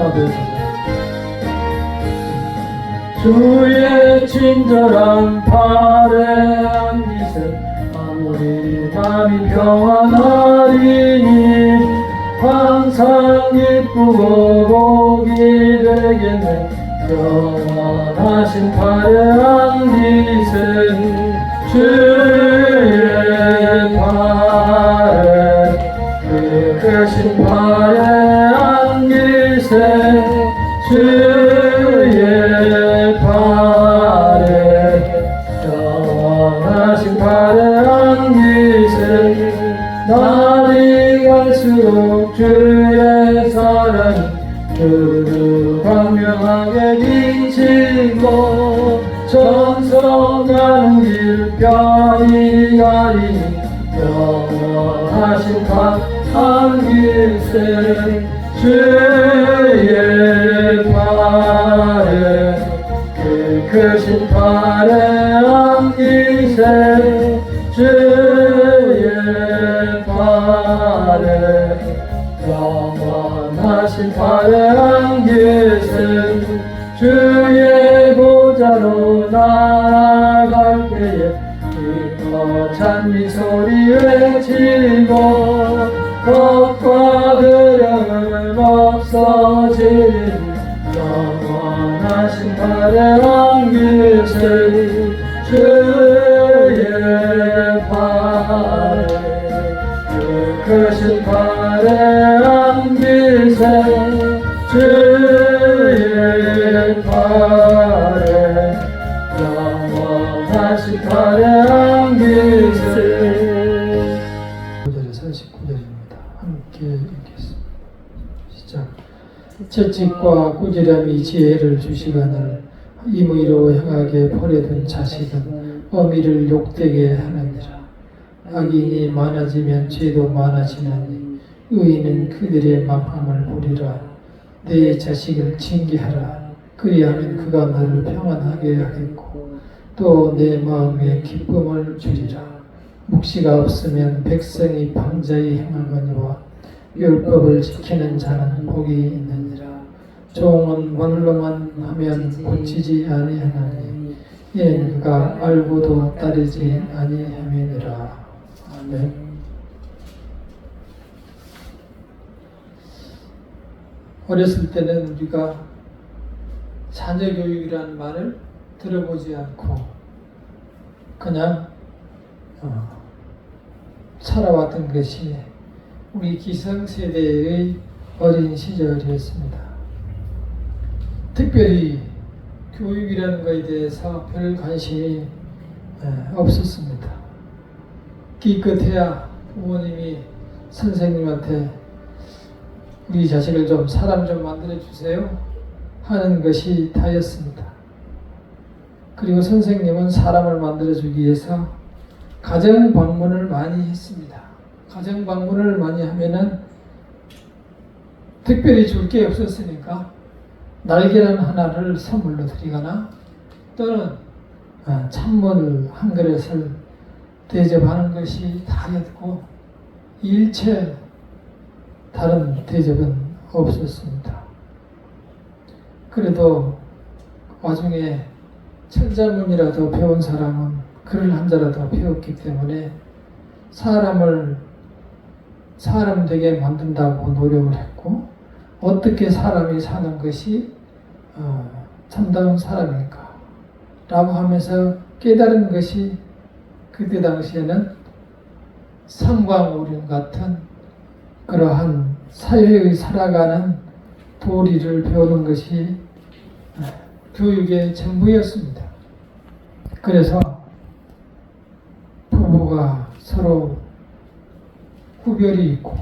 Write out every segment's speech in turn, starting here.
받으소서. 주의 친절한 팔에 안기세 아무리 맘이 평안하리니 항상 기쁘고 복이 되겠네. 영원하신 팔에 안기세 주의 팔에 그 크신 팔에 안기세 주의 팔에 영원하신 팔에 안기세. 날이 갈수록 주의 사랑이 두루 광명하게 비치고 정성가는 길 별이 가리니 영원하신 팔 안기세 주의 팔에 그 크신 팔에 안기세 주의 팔에 영원하신 팔에 안기세. 주의 보좌로 나아갈 때에 기뻐 찬미 소리 외치고 겁과 두려움 없어지니 영원하신 팔에 안기세 주의 팔에 그 크신 팔에 안기세 주의 팔에 영원하신 팔에 안기세. 9절에 49절입니다. 함께 읽겠습니다. 시작. 채찍과 꾸지람이 지혜를 주시거늘 임의로 행하게 버려둔 자식은 어미를 욕되게 하느니라. 악인이 많아지면 죄도 많아지나니 의인은 그들의 망함을 보리라. 내 자식을 징계하라. 그리하면 그가 너를 평안하게 하겠고 또 내 마음에 기쁨을 주리라. 묵시가 없으면 백성이 방자히 행하거니와 율법을 지키는 자는 복이 있느니라. 종은 말로만 하면 고치지 아니하나니 이는 그가 알고도 따르지 아니함이니라. 아멘. 어렸을 때는 우리가 자녀교육이라는 말을 들어보지 않고 그냥 살아왔던 것이 우리 기성세대의 어린 시절이었습니다. 특별히 교육이라는 것에 대해서 별 관심이 없었습니다. 기껏해야 부모님이 선생님한테 우리 자식을 좀 사람 좀 만들어 주세요 하는 것이 다였습니다. 그리고 선생님은 사람을 만들어 주기 위해서 가정 방문을 많이 했습니다. 가정 방문을 많이 하면은 특별히 줄 게 없었으니까 날계란 하나를 선물로 드리거나 또는 찬물 한 그릇을 대접하는 것이 다였고 일체 다른 대접은 없었습니다. 그래도 와중에 천자문이라도 배운 사람은 글을 한 자라도 배웠기 때문에 사람을 사람 되게 만든다고 노력을 했고 어떻게 사람이 사는 것이 참다운 사람인가 라고 하면서 깨달은 것이 그때 당시에는 상광오륜 같은 그러한 사회의 살아가는 도리를 배우는 것이 교육의 전부였습니다. 그래서 부부가 서로 구별이 있고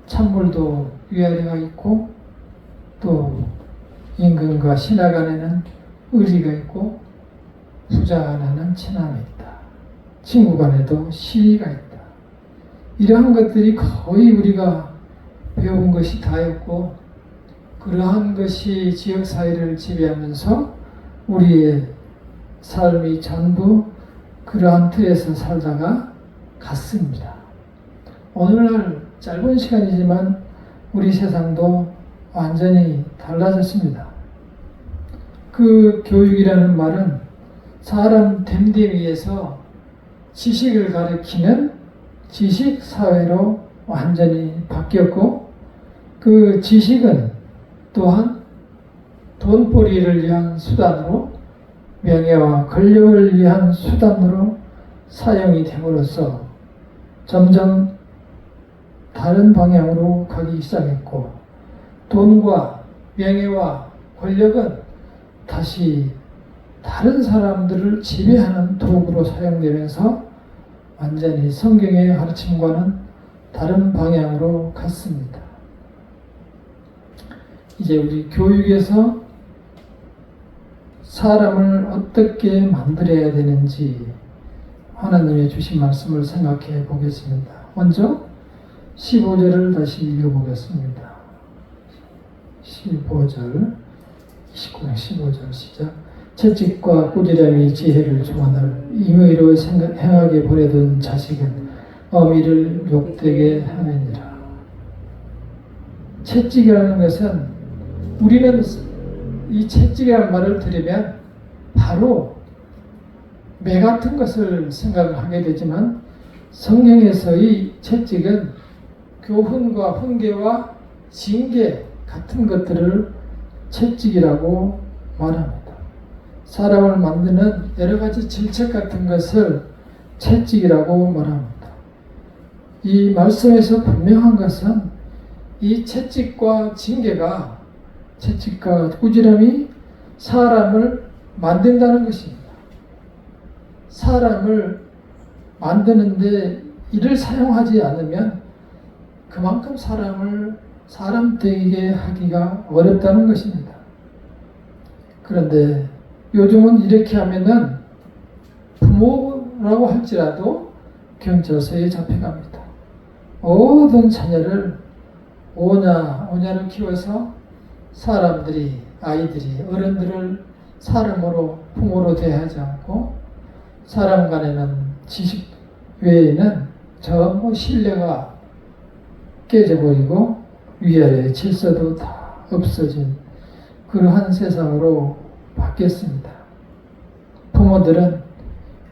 찬물도 위아래가 있고 또 임금과 신하 간에는 의리가 있고 부자 간에는 친함이 있다. 친구 간에도 시의가 있다. 이러한 것들이 거의 우리가 배운 것이 다였고 그러한 것이 지역사회를 지배하면서 우리의 삶이 전부 그러한 틀에서 살다가 갔습니다. 오늘날 짧은 시간이지만 우리 세상도 완전히 달라졌습니다. 그 교육이라는 말은 사람 됨됨 위에서 지식을 가르치는 지식사회로 완전히 바뀌었고, 그 지식은 또한 돈벌이를 위한 수단으로, 명예와 권력을 위한 수단으로 사용이 됨으로써 점점 다른 방향으로 가기 시작했고, 돈과 명예와 권력은 다시 다른 사람들을 지배하는 도구로 사용되면서 완전히 성경의 가르침과는 다른 방향으로 갔습니다. 이제 우리 교육에서 사람을 어떻게 만들어야 되는지 하나님의 주신 말씀을 생각해 보겠습니다. 먼저 15절을 다시 읽어보겠습니다. 15절, 29장 15절 시작. 채찍과 꾸지람이 지혜를 주관할 임의로 행하게 버려둔 자식은 어미를 욕되게 하느니라. 채찍이라는 것은, 우리는 이 채찍이라는 말을 들으면 바로 매 같은 것을 생각하게 되지만, 성경에서의 채찍은 교훈과 훈계와 징계 같은 것들을 채찍이라고 말합니다. 사람을 만드는 여러 가지 질책 같은 것을 채찍이라고 말합니다. 이 말씀에서 분명한 것은 이 채찍과 징계가, 채찍과 꾸지람이 사람을 만든다는 것입니다. 사람을 만드는데 이를 사용하지 않으면 그만큼 사람 되게 하기가 어렵다는 것입니다. 그런데 요즘은 이렇게 하면은 부모라고 할지라도 경찰서에 잡혀갑니다. 모든 자녀를 오냐를 키워서 사람들이, 아이들이 어른들을 사람으로, 부모로 대하지 않고 사람 간에는 지식 외에는 전부 신뢰가 깨져버리고 위아래 질서도 다 없어진 그러한 세상으로 바뀌었습니다. 부모들은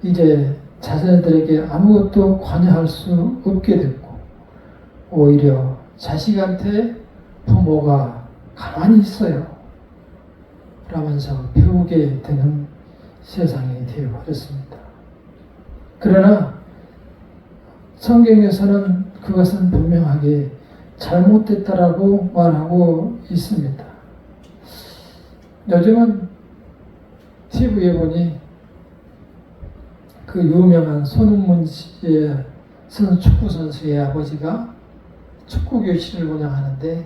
이제 자녀들에게 아무것도 관여할 수 없게 됐고, 오히려 자식한테 부모가 가만히 있어요 라면서 배우게 되는 세상이 되어버렸습니다. 그러나 성경에서는 그것은 분명하게 잘못됐다라고 말하고 있습니다. 요즘은 TV에 보니 그 유명한 손흥민 씨의 축구 선수의 아버지가 축구 교실을 운영하는데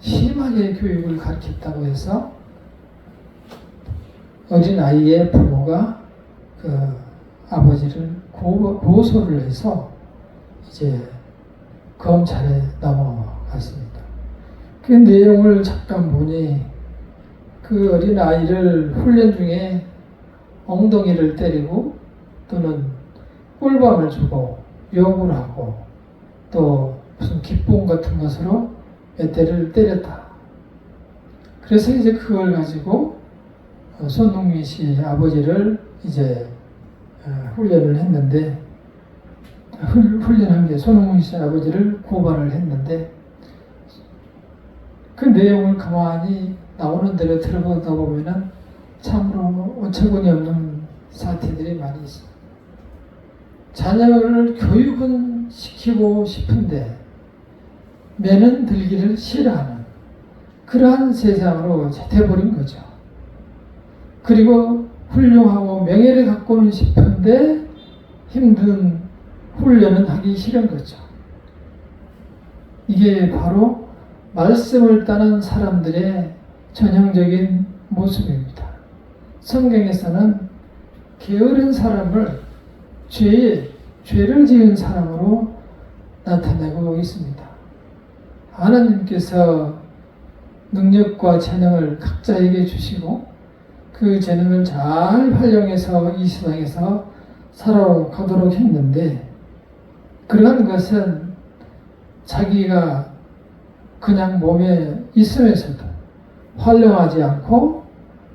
심하게 교육을 가르쳤다고 해서 어린 아이의 부모가 그 아버지를 고소를 해서 이제 검찰에 넘어갔습니다. 그 내용을 잠깐 보니 그 어린 아이를 훈련 중에 엉덩이를 때리고 또는 꿀밤을 주고 욕을 하고 또 무슨 기쁨 같은 것으로 몇 대를 때렸다. 그래서 이제 그걸 가지고 손흥민 씨 아버지를 이제 훈련을 했는데, 훈련한 게 손흥민 씨 아버지를 고발을 했는데, 그 내용을 가만히 나오는 대로 들어보다 보면은 참으로 어처구니 없는 사태들이 많이 있습니다. 자녀를 교육은 시키고 싶은데 매는 들기를 싫어하는 그러한 세상으로 되어버린 거죠. 그리고 훌륭하고 명예를 갖고는 싶은데 힘든 훈련은 하기 싫은 거죠. 이게 바로 말씀을 따는 사람들의 전형적인 모습입니다. 성경에서는 게으른 사람을 죄를 지은 사람으로 나타내고 있습니다. 하나님께서 능력과 재능을 각자에게 주시고 그 재능을 잘 활용해서 이 세상에서 살아가도록 했는데, 그러한 것은 자기가 그냥 몸에 있으면서도 활용하지 않고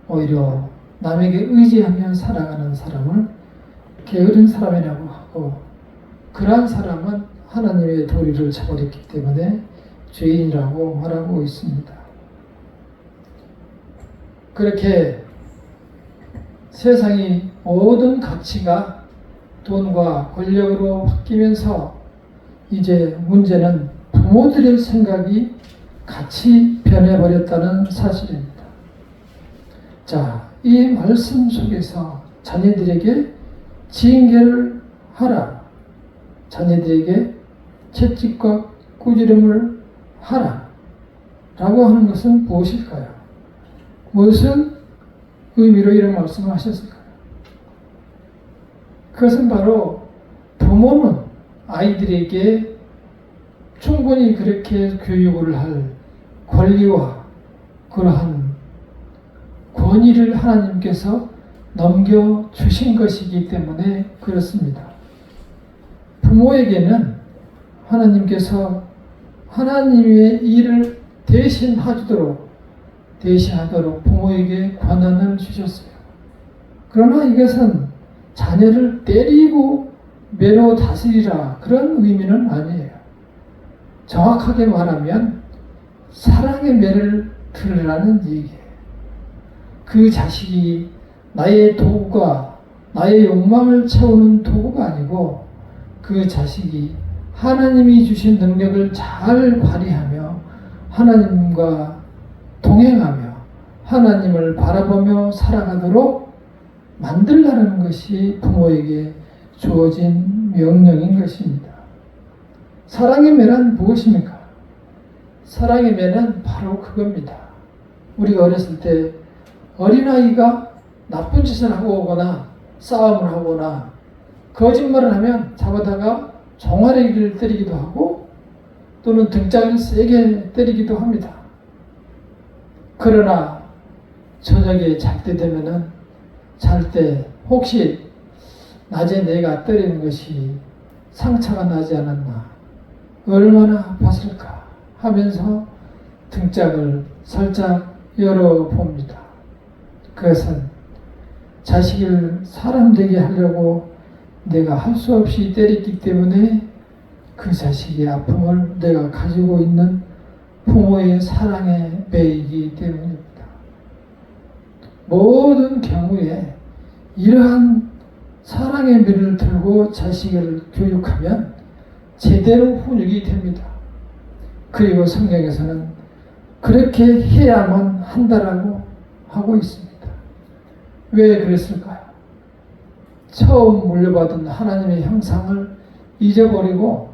오히려 남에게 의지하며 살아가는 사람을 게으른 사람이라고 하고, 그러한 사람은 하나님의 도리를 저버렸기 때문에 죄인이라고 말하고 있습니다. 그렇게 세상이 모든 가치가 돈과 권력으로 바뀌면서 이제 문제는 부모들의 생각이 같이 변해버렸다는 사실입니다. 자, 이 말씀 속에서 자녀들에게 징계를 하라, 자녀들에게 채찍과 꾸지름을 하라 라고 하는 것은 무엇일까요? 무슨 의미로 이런 말씀을 하셨을까요? 그것은 바로 부모는 아이들에게 충분히 그렇게 교육을 할 권리와 그러한 권위를 하나님께서 넘겨주신 것이기 때문에 그렇습니다. 부모에게는 하나님께서 하나님의 일을 대신하도록 부모에게 권한을 주셨어요. 그러나 이것은 자녀를 때리고 매로 다스리라 그런 의미는 아니에요. 정확하게 말하면 사랑의 매를 들으라는 얘기예요. 그 자식이 나의 도구가, 나의 욕망을 채우는 도구가 아니고 그 자식이 하나님이 주신 능력을 잘 발휘하며 하나님과 동행하며 하나님을 바라보며 살아가도록 만들라는 것이 부모에게 주어진 명령인 것입니다. 사랑의 매란 무엇입니까? 사랑의 매는 바로 그겁니다. 우리가 어렸을 때 어린아이가 나쁜 짓을 하고 오거나 싸움을 하거나 거짓말을 하면 잡아다가 종아리를 때리기도 하고 또는 등짝을 세게 때리기도 합니다. 그러나 저녁에 잘 때 되면은 잘 때 혹시 낮에 내가 때리는 것이 상처가 나지 않았나, 얼마나 아팠을까 하면서 등짝을 살짝 열어봅니다. 그것은 자식을 사람 되게 하려고 내가 할 수 없이 때렸기 때문에 그 자식의 아픔을 내가 가지고 있는 부모의 사랑의 매이기 때문입니다. 모든 경우에 이러한 사랑의 매를 들고 자식을 교육하면 제대로 훈육이 됩니다. 그리고 성경에서는 그렇게 해야만 한다라고 하고 있습니다. 왜 그랬을까요? 처음 물려받은 하나님의 형상을 잊어버리고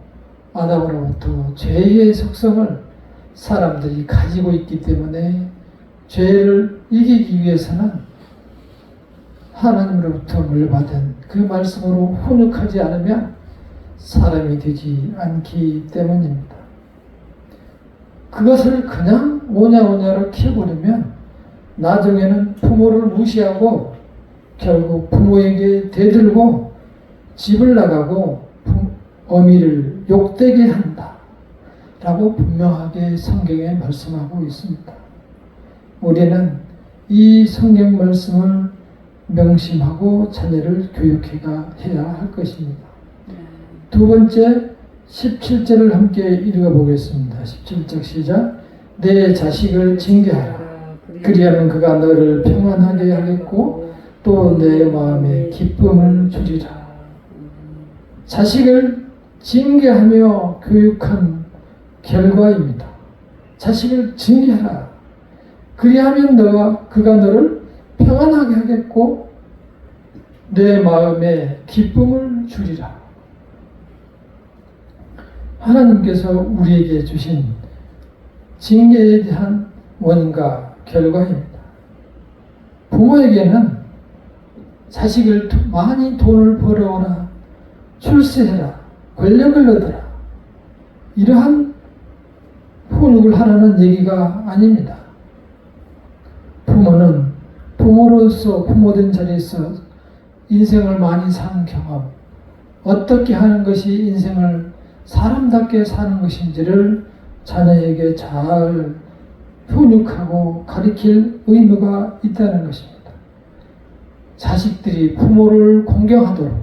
아담으로부터 죄의 속성을 사람들이 가지고 있기 때문에 죄를 이기기 위해서는 하나님으로부터 물려받은 그 말씀으로 훈육하지 않으면 사람이 되지 않기 때문입니다. 그것을 그냥 오냐오냐로 키워버리면 나중에는 부모를 무시하고 결국 부모에게 대들고 집을 나가고 어미를 욕되게 한다 라고 분명하게 성경에 말씀하고 있습니다. 우리는 이 성경 말씀을 명심하고 자녀를 교육해야 할 것입니다. 두 번째 17절을 함께 읽어보겠습니다. 17절 시작. 내 자식을 징계하라. 그리하면 그가 너를 평안하게 하겠고 또 내 마음에 기쁨을 주리라. 자식을 징계하며 교육한 결과입니다. 자식을 징계하라. 그리하면 그가 너를 평안하게 하겠고 내 마음에 기쁨을 주리라. 하나님께서 우리에게 주신 징계에 대한 원인과 결과입니다. 부모에게는 자식을 많이 돈을 벌어오라, 출세해라, 권력을 얻어라, 이러한 훈육을 하라는 얘기가 아닙니다. 부모는 부모로서 부모된 자리에서 인생을 많이 산 경험, 어떻게 하는 것이 인생을 사람답게 사는 것인지를 자녀에게 잘 훈육하고 가르칠 의무가 있다는 것입니다. 자식들이 부모를 공경하도록,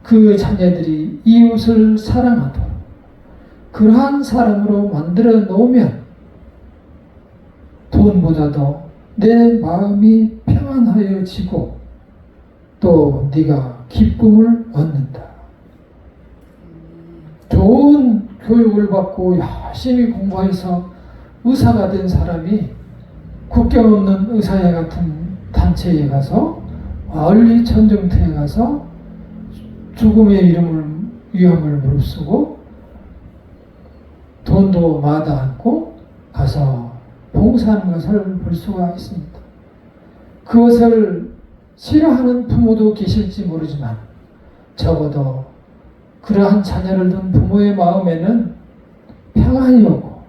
그 자녀들이 이웃을 사랑하도록 그러한 사람으로 만들어 놓으면 돈보다도 내 마음이 평안하여지고 또 네가 기쁨을 얻는다. 좋은 교육을 받고 열심히 공부해서 의사가 된 사람이 국경 없는 의사회 같은 단체에 가서 마을리 천정터에 가서 죽음의 위험을 무릅쓰고 돈도 마다 않고 가서 봉사하는 것을 볼 수가 있습니다. 그것을 싫어하는 부모도 계실지 모르지만 적어도 그러한 자녀를 둔 부모의 마음에는 평안이 오고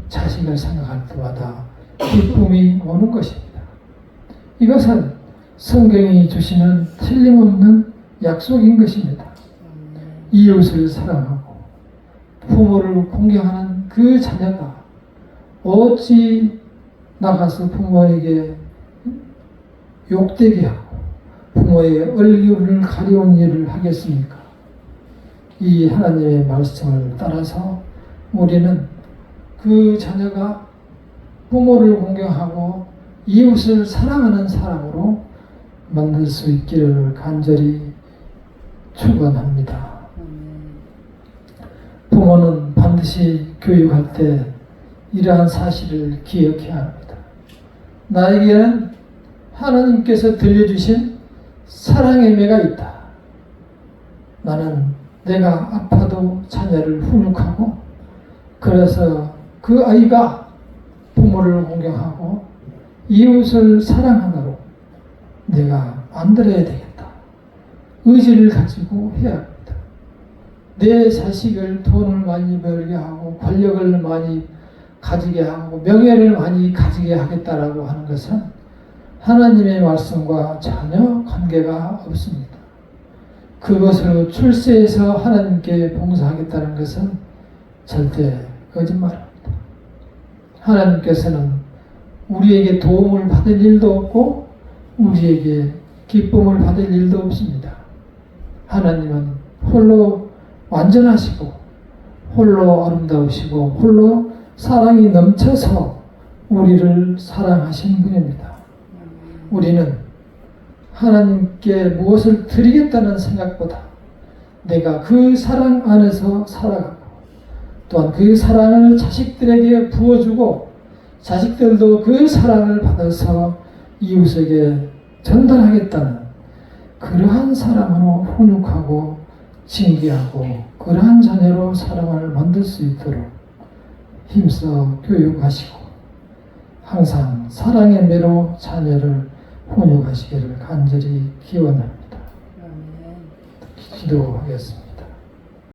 자식을 생각할 때마다 기쁨이 오는 것입니다. 이것은 성경이 주시는 틀림없는 약속인 것입니다. 이웃을 사랑하고 부모를 공경하는 그 자녀가 어찌 나가서 부모에게 욕되게 하고 부모의 얼굴을 가려운 일을 하겠습니까? 이 하나님의 말씀을 따라서 우리는 그 자녀가 부모를 공경하고 이웃을 사랑하는 사람으로 만들 수 있기를 간절히 축원합니다. 부모는 반드시 교육할 때 이러한 사실을 기억해야 합니다. 나에게는 하나님께서 들려주신 사랑의 매가 있다. 나는 내가 아파도 자녀를 훈육하고 그래서 그 아이가 부모를 공경하고 이웃을 사랑하도록 내가 만들어야 되겠다. 의지를 가지고 해야 합니다. 내 자식을 돈을 많이 벌게 하고 권력을 많이 가지게 하고 명예를 많이 가지게 하겠다라고 하는 것은 하나님의 말씀과 전혀 관계가 없습니다. 그것으로 출세해서 하나님께 봉사하겠다는 것은 절대 거짓말입니다. 하나님께서는 우리에게 도움을 받을 일도 없고 우리에게 기쁨을 받을 일도 없습니다. 하나님은 홀로 완전하시고 홀로 아름다우시고 홀로 사랑이 넘쳐서 우리를 사랑하신 분입니다. 우리는 하나님께 무엇을 드리겠다는 생각보다 내가 그 사랑 안에서 살아가고 또한 그 사랑을 자식들에게 부어주고 자식들도 그 사랑을 받아서 이웃에게 전달하겠다는 그러한 사랑으로 훈육하고 징계하고 그러한 자녀로 사랑을 만들 수 있도록 힘써 교육하시고 항상 사랑의 매로 자녀를 훈육하시기를 간절히 기원합니다. 기도하겠습니다.